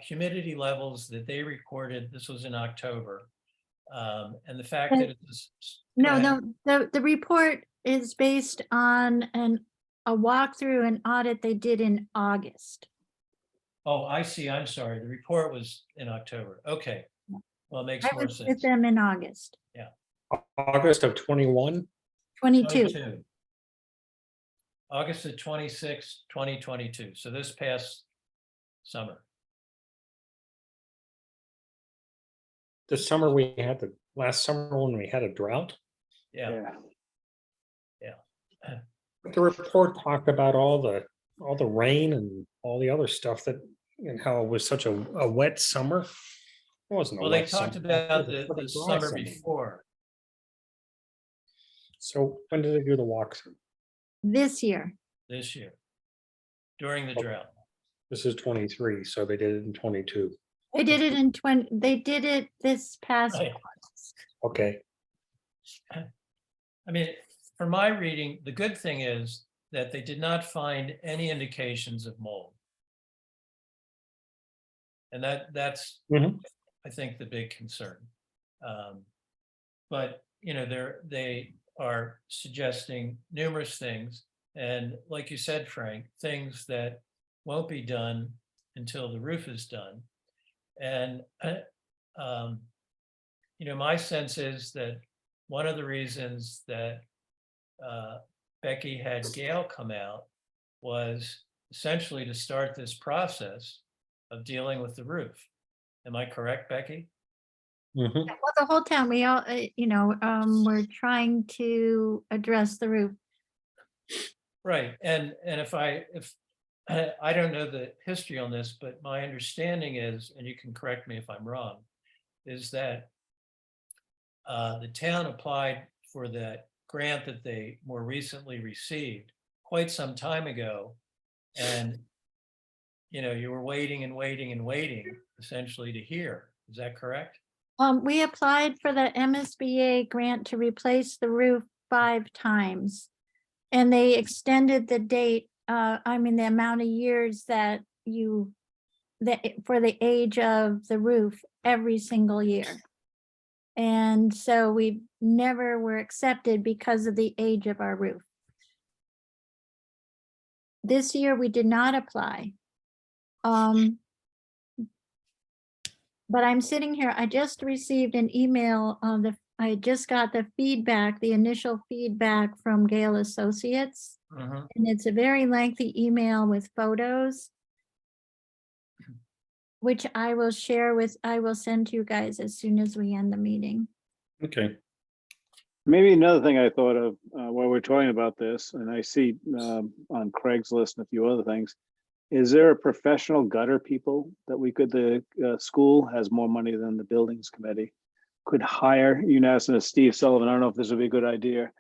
S1: humidity levels that they recorded. This was in October. And the fact that it's.
S2: No, the report is based on a walkthrough and audit they did in August.
S1: Oh, I see. I'm sorry. The report was in October. Okay. Well, it makes
S2: I
S1: more
S2: was with
S1: sense.
S2: them in August,
S6: August of 21.
S2: 22.
S1: 22. August the 26th, 2022. So this past summer.
S6: This summer last summer when we had a drought.
S1: Yeah.
S6: The report talked about all the rain and all the other stuff and how it was such a wet summer. It wasn't a
S1: Well, they
S6: wet
S1: talked
S6: summer.
S1: about
S6: It was a pretty
S1: the
S6: dry
S1: summer
S6: summer.
S1: before.
S6: So when did they do the walkthrough?
S2: This year.
S1: This year, during the
S6: Okay.
S1: drought.
S6: This is 23, so they did it in 22.
S2: They did it in they did it this past.
S1: Right.
S6: Okay.
S1: I mean, from my reading, the good thing is that they did not find any indications of mold. And that's,
S6: Mhm.
S1: I think, the big concern. But, they are suggesting numerous things. And like you said, Frank, things that won't be done until the roof is done. And, my sense is that one of the reasons that Becky had Gail come out was essentially to start this process of dealing with the roof. Am I correct, Becky?
S6: Mhm.
S2: Well, the whole town, we all, we're trying to address the roof.
S1: Right. And if I don't know the history on this, but my understanding is, and you can correct me if I'm wrong, is that the town applied for that grant that they more recently received quite some time ago. And, you were waiting and waiting and waiting essentially to hear. Is that correct?
S2: We applied for the MSBA grant to replace the roof 5 times. And they extended the date, the amount of years that for the age of the roof every single year. And so we never were accepted because of the age of our roof. This year, we did not apply. But I'm sitting here, I just received an email on I just got the feedback, the initial feedback from Gale Associates.
S1: Mhm.
S2: And it's a very lengthy email with photos, which I will send to you guys as soon as we end the meeting.
S6: Okay.
S3: Maybe another thing I thought of while we're talking about this, and I see on Craigslist and a few other things, is there a professional gutter people that we could, the school has more money than the buildings committee, could hire, you know, as Steve Sullivan, I don't know if this would be a good idea,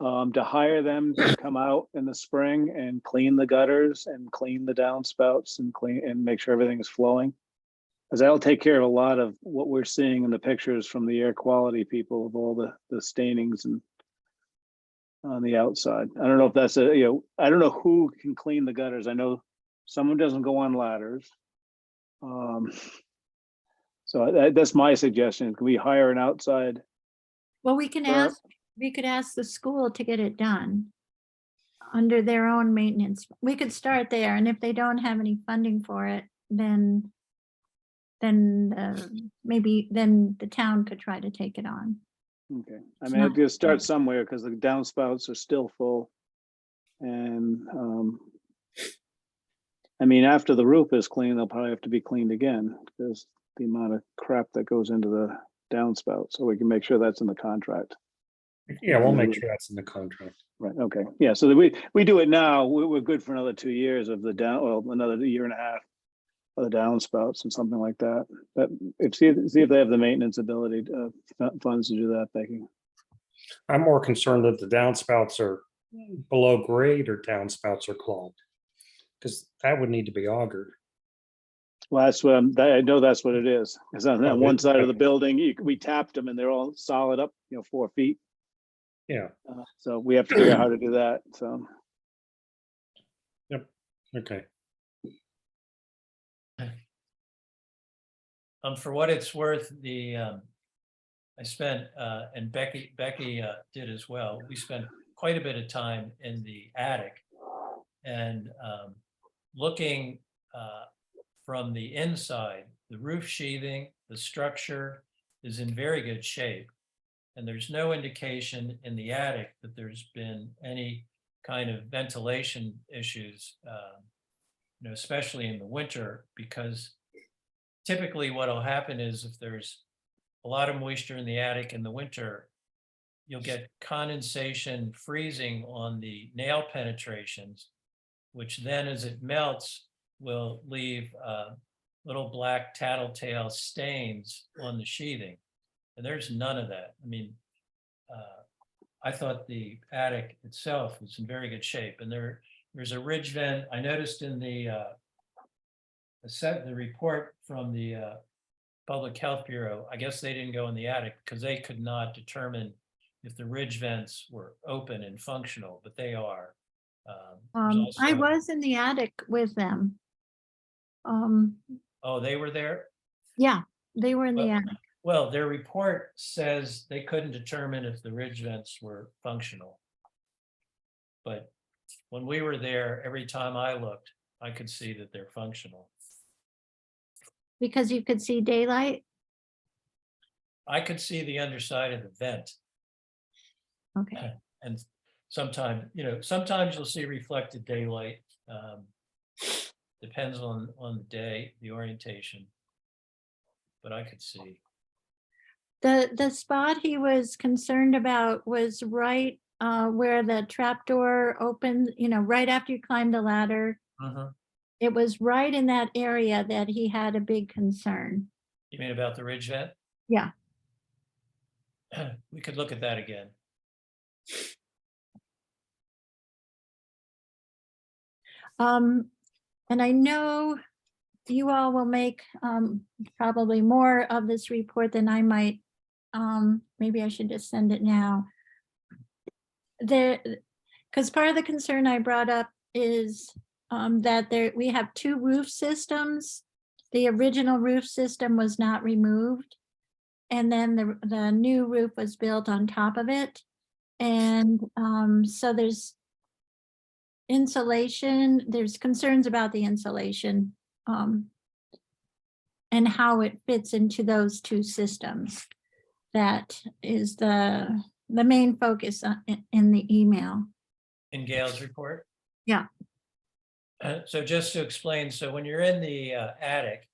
S3: to hire them to come out in the spring and clean the gutters and clean the downspouts and clean and make sure everything is flowing. Because that'll take care of a lot of what we're seeing in the pictures from the air quality people of all the stainings and on the outside. I don't know if that's I don't know who can clean the gutters. I know someone doesn't go on ladders. So that's my suggestion. Can we hire an outside?
S2: Well, we could ask the school to get it done under their own maintenance. We could start there, and if they don't have any funding for it, then maybe the town could try to take it on.
S3: Okay, I mean, I'd just start somewhere because the downspouts are still full. And I mean, after the roof is clean, they'll probably have to be cleaned again because the amount of crap that goes into the downspout. So we can make sure that's in the contract.
S6: Yeah, we'll make sure that's in the contract.
S3: Right, okay, yeah, so that we do it now, we're good for another 2 years of the another year and a half of the downspouts and something like that. But see if they have the maintenance ability, funds to do that, Becky.
S6: I'm more concerned that the downspouts are below grade or downspouts are clogged. Because that would need to be augured.
S3: Well, that's what I know that's what it is. Because on that
S6: Oh,
S3: one side of
S6: okay.
S3: the building, we tapped them and they're all solid up, 4 feet.
S6: Yeah,
S3: So we have to figure out how to do that, so.
S6: okay.
S1: For what it's worth, I spent, and Becky did as well. We spent quite a bit of time in the attic and looking from the inside, the roof sheathing, the structure is in very good shape. And there's no indication in the attic that there's been any kind of ventilation issues, especially in the winter, because typically what'll happen is if there's a lot of moisture in the attic in the winter, you'll get condensation freezing on the nail penetrations, which then as it melts will leave little black tattletale stains on the sheathing. And there's none of that. I mean, I thought the attic itself was in very good shape. And there's a ridge vent. I noticed in the report from the Public Health Bureau, I guess they didn't go in the attic because they could not determine if the ridge vents were open and functional, but they are.
S2: I was in the attic with them.
S1: Oh, they were there?
S2: Yeah, they were in the attic.
S1: Well, their report says they couldn't determine if the ridge vents were functional. But when we were there, every time I looked, I could see that they're functional.
S2: Because you could see daylight?
S1: I could see the underside of the vent.
S2: Okay.
S1: And sometimes you'll see reflected daylight. Depends on the day, the orientation. But I could see.
S2: The spot he was concerned about was right where the trapdoor opened, right after you climb the ladder. It was right in that area that he had a big concern.
S1: You mean about the ridge vent?
S2: Yeah.
S1: We could look at that again.
S2: And I know you all will make probably more of this report than I might. Maybe I should just send it now. Because part of the concern I brought up is that we have 2 roof systems. The original roof system was not removed. and then the new roof was built on top of it. And so there's insulation, there's concerns about the insulation and how it fits into those two systems. That is the main focus in the email.
S1: In Gail's report?
S2: Yeah.
S1: So just to explain, so when you're in the attic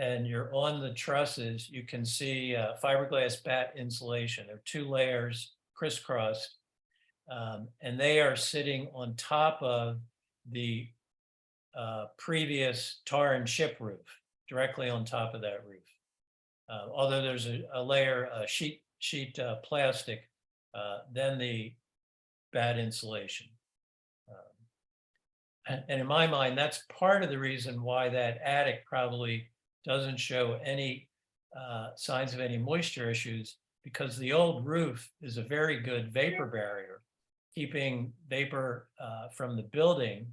S1: and you're on the trusses, you can see fiberglass bat insulation. There are 2 layers crisscrossed, and they are sitting on top of the previous tar and chip roof, directly on top of that roof. Although there's a layer, sheet plastic, then the bat insulation. And in my mind, that's part of the reason why that attic probably doesn't show any signs of any moisture issues, because the old roof is a very good vapor barrier, keeping vapor from the building,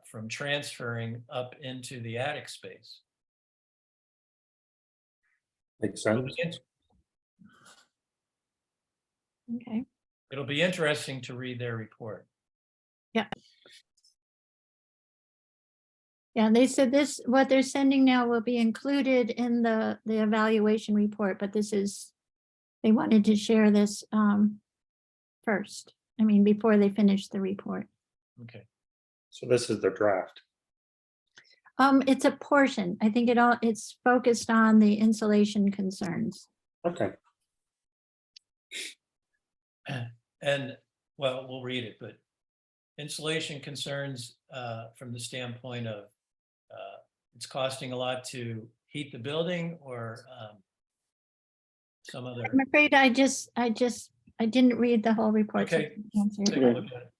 S1: from transferring up into the attic space.
S6: Makes
S1: It'll
S6: sense.
S1: be
S2: Okay.
S1: It'll be interesting to read their report.
S2: Yeah, they said this, what they're sending now will be included in the evaluation report, but they wanted to share this first. I mean, before they finish the report.
S1: Okay.
S6: So this is the draft.
S2: It's a portion. I think it's focused on the insulation concerns.
S6: Okay.
S1: And, well, we'll read it, but insulation concerns from the standpoint of it's costing a lot to heat the building, or some other.
S2: I'm afraid I didn't read the whole report. so I
S1: Okay.
S2: can't answer
S1: Take
S2: it.
S1: a look at it.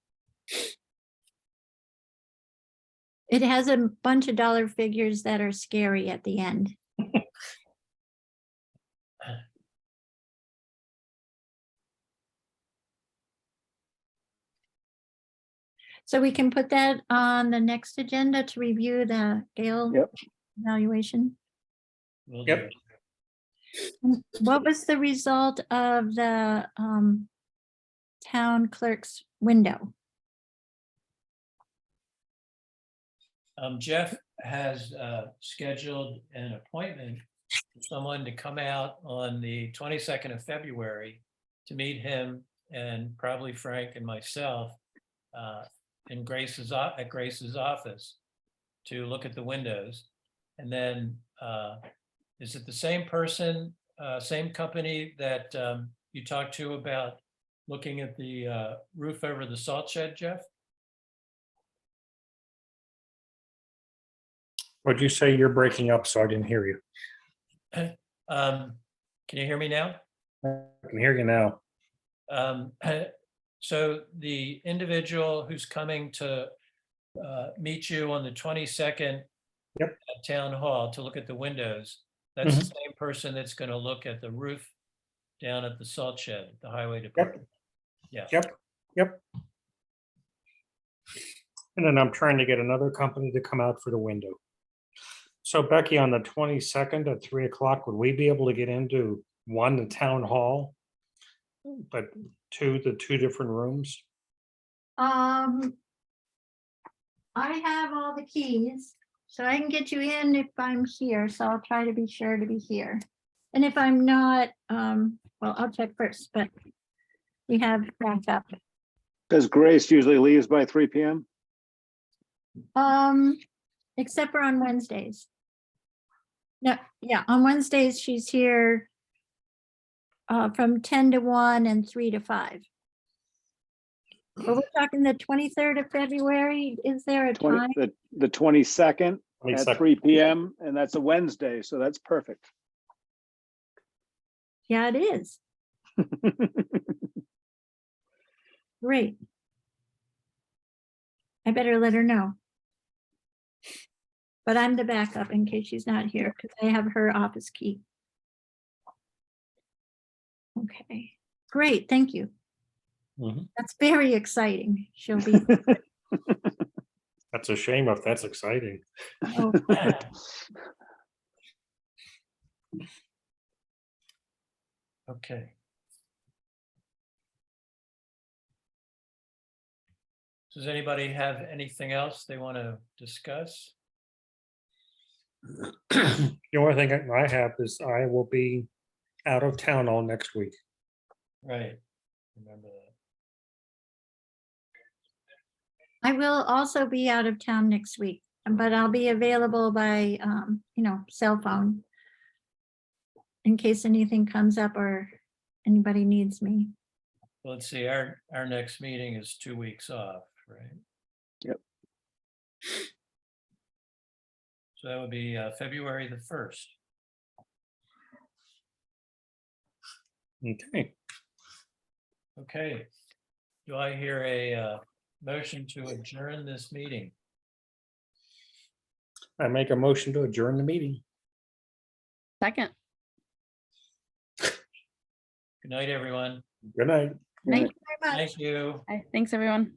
S2: It has a bunch of dollar figures that are scary at the end. So we can put that on the next agenda to review the Gale
S3: Yep.
S2: evaluation.
S1: Will
S6: Yep.
S1: do.
S2: What was the result of the town clerk's window?
S1: Jeff has scheduled an appointment for someone to come out on the 22nd of February to meet him, and probably Frank and myself in at Grace's office to look at the windows. And then is it the same person, same company that you talked to about looking at the roof over the salt shed, Jeff?
S6: What'd you say? You're breaking up, so I didn't hear you.
S1: Can you hear me now?
S6: I can hear you now.
S1: So the individual who's coming to meet you on the 22nd
S6: Yep.
S1: at Town Hall to look at the windows, that's the same person that's going to look at the roof down at the salt shed, the highway department. Yeah.
S6: Yep. And then I'm trying to get another company to come out for the window. So Becky, on the 22nd at 3 o'clock, would we be able to get into the town hall? But the two different rooms?
S2: I have all the keys, so I can get you in if I'm here, so I'll try to be sure to be here. And if I'm not, well, I'll check first, but we have backup.
S3: Because Grace usually leaves by 3 p.m.
S2: Except for on Wednesdays. No, yeah, on Wednesdays, she's here from 10 to 1 and 3 to 5. But we're talking the 23rd of February. Is there a time?
S3: The 22nd at 3 p.m. and that's a Wednesday, so that's perfect.
S2: Yeah, it is. Great. I better let her know. But I'm the backup in case she's not here because I have her office key. Okay, great, thank you.
S6: Mhm.
S2: That's very exciting. She'll be,
S6: That's a shame if that's exciting.
S2: oh,
S1: Okay. Does anybody have anything else they want to discuss?
S6: The only thing I have is I will be out of town all next week.
S1: Right. Remember that.
S2: I will also be out of town next week, but I'll be available by, cell phone in case anything comes up or anybody needs me.
S1: Well, let's see, our next meeting is 2 weeks off, right?
S3: Yep.
S1: So that would be February the 1st.
S6: Okay,
S1: Okay. Do I hear a motion to adjourn this meeting?
S6: I make a motion to adjourn the meeting.
S4: Second.
S1: Good night, everyone.
S6: Good night.
S2: Thank you very much.
S1: Thank you.
S4: Thanks, everyone.